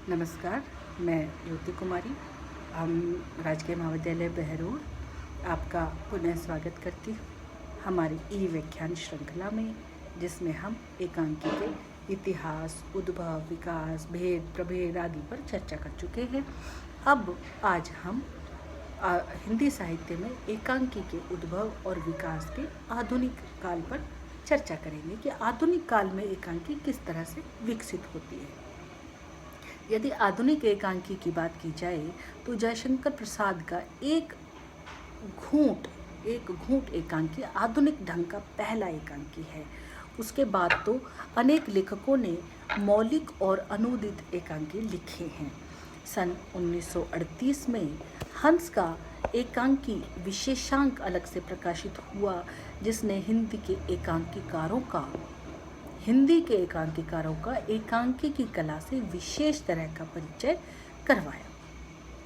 नमस्कार, मैं ज्योति कुमारी। हम राजकीय महाविद्यालय बहरोड आपका पुनः स्वागत करती हूँ हमारी ई व्याख्यान श्रृंखला में, जिसमें हम एकांकी के इतिहास, उद्भव, विकास, भेद, प्रभेद आदि पर चर्चा कर चुके हैं। अब आज हम हिंदी साहित्य में एकांकी के उद्भव और विकास के आधुनिक काल पर चर्चा करेंगे कि आधुनिक काल में एकांकी किस तरह से विकसित होती है। यदि आधुनिक एकांकी की बात की जाए तो जयशंकर प्रसाद का एक घूंट एकांकी आधुनिक ढंग का पहला एकांकी है। उसके बाद तो अनेक लेखकों ने मौलिक और अनूदित एकांकी लिखे हैं। सन 1938 में हंस का एकांकी विशेषांक अलग से प्रकाशित हुआ, जिसने हिंदी के एकांकीकारों का एकांकी की कला से विशेष तरह का परिचय करवाया।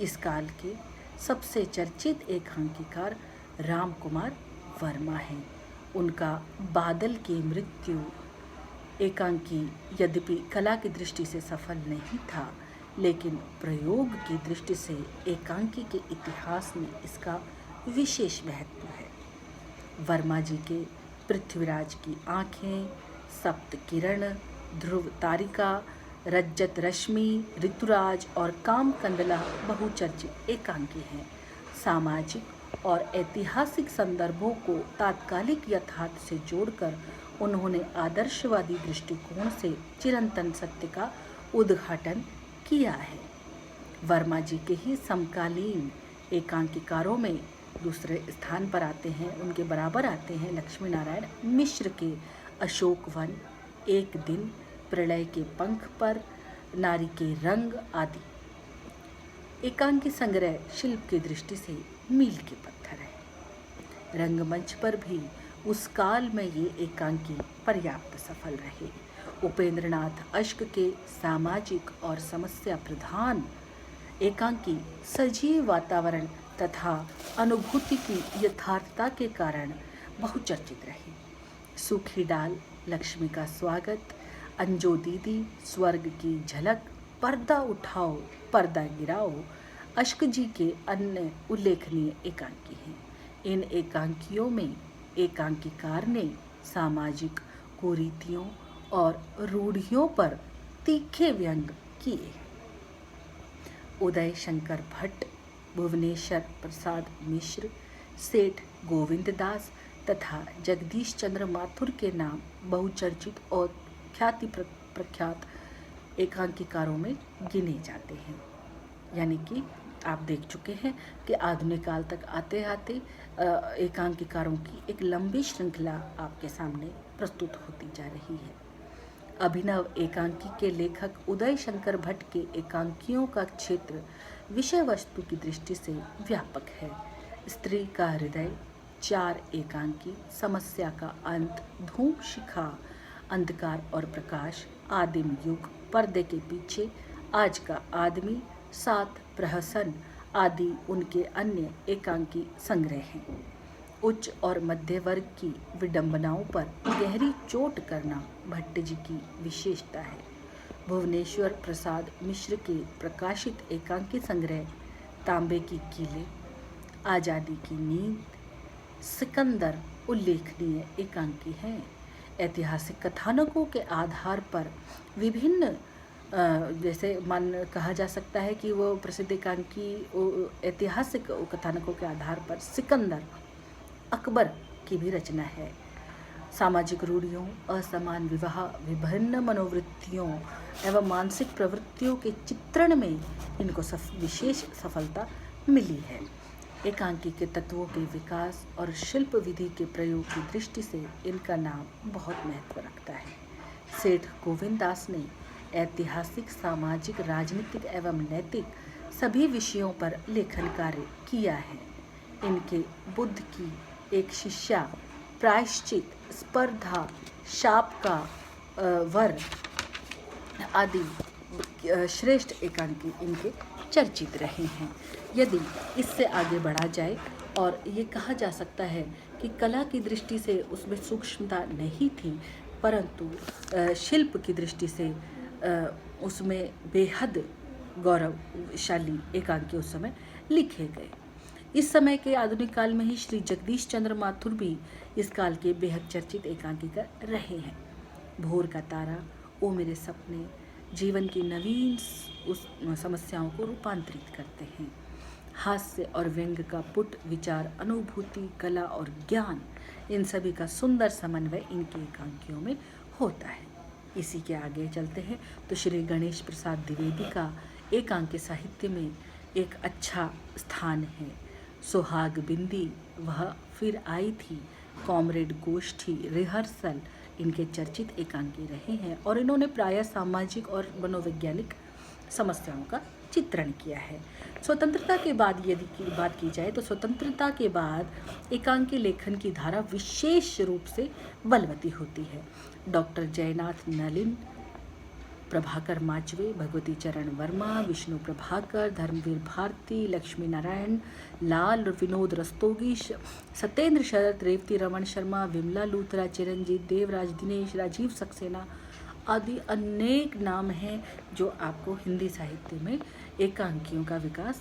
इस काल के सबसे चर्चित एकांकीकार राम कुमार वर्मा हैं। उनका बादल की मृत्यु एकांकी यद्यपि कला की दृष्टि से सफल नहीं था, लेकिन प्रयोग की दृष्टि से एकांकी के इतिहास में इसका विशेष महत्व है। वर्मा जी के पृथ्वीराज की आँखें, सप्त किरण, ध्रुव तारिका, रज्जत रश्मि, ऋतुराज और काम कंदला बहुचर्चित एकांकी हैं। सामाजिक और ऐतिहासिक संदर्भों को तात्कालिक यथार्थ से जोड़कर उन्होंने आदर्शवादी दृष्टिकोण से चिरंतन सत्य का उद्घाटन किया है। वर्मा जी के ही समकालीन एकांकीकारों में दूसरे स्थान पर आते हैं, उनके बराबर आते हैं लक्ष्मी नारायण मिश्र के अशोक वन, एक दिन, प्रलय के पंख पर, नारी के रंग आदि। एकांकी संग्रह शिल्प की दृष्टि से मील के पत्थर है। रंगमंच पर भी उस काल में ये एकांकी पर्याप्त सफल रहे। उपेंद्रनाथ अश्क के सामाजिक और समस्या प्रधान एकांकी सजीव वातावरण तथा अनुभूति की यथार्थता के कारण बहुचर्चित रहे। सूखी डाल, लक्ष्मी का स्वागत, अंजो दीदी, स्वर्ग की झलक, पर्दा उठाओ, पर्दा गिराओ अश्क जी के अन्य उल्लेखनीय एकांकी हैं। इन एकांकियों में एकांकीकार ने सामाजिक कुरीतियों और रूढ़ियों पर तीखे व्यंग किए। उदय शंकर भट्ट, भुवनेश्वर प्रसाद मिश्र, सेठ गोविंद दास तथा जगदीश चंद्र माथुर के नाम बहुचर्चित और ख्याति प्रख्यात एकांकीकारों में गिने जाते हैं। यानी कि आप देख चुके हैं कि आधुनिक काल तक आते आते एकांकीकारों की एक लंबी श्रृंखला आपके सामने प्रस्तुत होती जा रही है। अभिनव एकांकी के लेखक उदय शंकर भट्ट के एकांकियों का क्षेत्र विषय वस्तु की दृष्टि से व्यापक है। स्त्री का हृदय, चार एकांकी, समस्या का अंत, धूप शिखा, अंधकार और प्रकाश, आदिम युग, पर्दे के पीछे, आज का आदमी, सात प्रहसन आदि उनके अन्य एकांकी संग्रह हैं। उच्च और मध्य वर्ग की विडंबनाओं पर गहरी चोट करना भट्ट जी की विशेषता है। भुवनेश्वर प्रसाद मिश्र के प्रकाशित एकांकी संग्रह तांबे की कीलें, आज़ादी की नींद, सिकंदर उल्लेखनीय एकांकी हैं। ऐतिहासिक कथानकों के आधार पर विभिन्न जैसे कहा जा सकता है कि वो प्रसिद्ध एकांकी ऐतिहासिक कथानकों के आधार पर सिकंदर, अकबर की भी रचना है। सामाजिक रूढ़ियों, असमान विवाह, विभिन्न मनोवृत्तियों एवं मानसिक प्रवृत्तियों के चित्रण में इनको विशेष सफलता मिली है। एकांकी के तत्वों के विकास और शिल्प विधि के प्रयोग की दृष्टि से इनका नाम बहुत महत्व रखता है। सेठ गोविंद दास ने ऐतिहासिक, सामाजिक, राजनीतिक एवं नैतिक सभी विषयों पर लेखन कार्य किया है। इनके बुद्ध की एक शिष्या, प्रायश्चित, स्पर्धा, शाप का वर आदि श्रेष्ठ एकांकी इनके चर्चित रहे हैं। यदि इससे आगे बढ़ा जाए और ये कहा जा सकता है कि कला की दृष्टि से उसमें सूक्ष्मता नहीं थी, परंतु शिल्प की दृष्टि से उसमें बेहद गौरवशाली एकांकी उस समय लिखे गए। इस समय के आधुनिक काल में ही श्री जगदीश चंद्र माथुर भी इस काल के बेहद चर्चित एकांकीकार रहे हैं। भोर का तारा, ओ मेरे सपने जीवन की नवीन उस समस्याओं को रूपांतरित करते हैं। हास्य और व्यंग्य का पुट, विचार, अनुभूति, कला और ज्ञान, इन सभी का सुंदर समन्वय इनके एकांकियों में होता है। इसी के आगे चलते हैं तो श्री गणेश प्रसाद द्विवेदी का एकांकी साहित्य में एक अच्छा स्थान है। सुहाग बिंदी, वह फिर आई थी, कॉमरेड गोष्ठी, रिहर्सल, इनके चर्चित एकांकी रहे हैं और इन्होंने प्रायः सामाजिक और मनोवैज्ञानिक समस्याओं का चित्रण किया है। स्वतंत्रता के बाद यदि की बात की जाए तो स्वतंत्रता के बाद एकांकी लेखन की धारा विशेष रूप से बलवती होती है। डॉक्टर जयनाथ नलिन, प्रभाकर माचवे, भगवती चरण वर्मा, विष्णु प्रभाकर, धर्मवीर भारती, लक्ष्मी नारायण लाल, विनोद रस्तोगी, सत्येंद्र शरद, रेवती रमन शर्मा, विमला लूथरा, चिरंजीत देवराज, दिनेश, राजीव सक्सेना आदि अनेक नाम हैं जो आपको हिंदी साहित्य में एकांकियों का विकास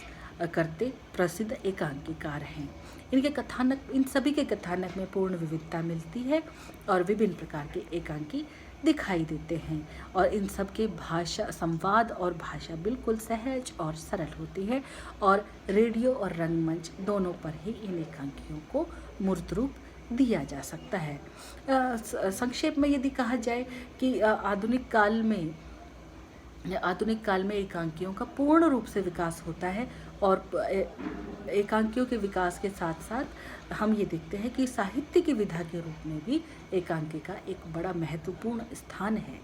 करते प्रसिद्ध एकांकीकार हैं। इनके कथानक, इन सभी के कथानक में पूर्ण विविधता मिलती है और विभिन्न प्रकार के एकांकी दिखाई देते हैं और इन सब के भाषा, संवाद और भाषा बिल्कुल सहज और सरल होती है और रेडियो और रंगमंच दोनों पर ही इन एकांकियों को मूर्त रूप दिया जा सकता है। संक्षेप में यदि कहा जाए कि आधुनिक काल में एकांकियों का पूर्ण रूप से विकास होता है और एकांकियों के विकास के साथ साथ हम ये देखते हैं कि साहित्य की विधा के रूप में भी एकांकी का एक बड़ा महत्वपूर्ण स्थान है।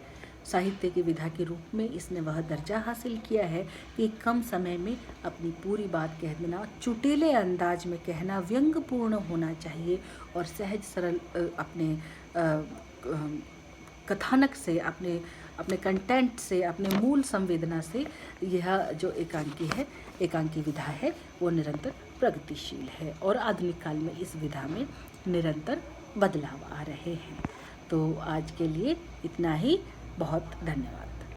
साहित्य की विधा के रूप में इसने वह दर्जा हासिल किया है कि कम समय में अपनी पूरी बात कह देना, चुटीले अंदाज में कहना, व्यंग्यपूर्ण होना चाहिए और सहज सरल अपने कथानक से, अपने कंटेंट से, अपने मूल संवेदना से यह जो एकांकी विधा है वो निरंतर प्रगतिशील है और आधुनिक काल में इस विधा में निरंतर बदलाव आ रहे हैं। तो आज के लिए इतना ही। बहुत धन्यवाद।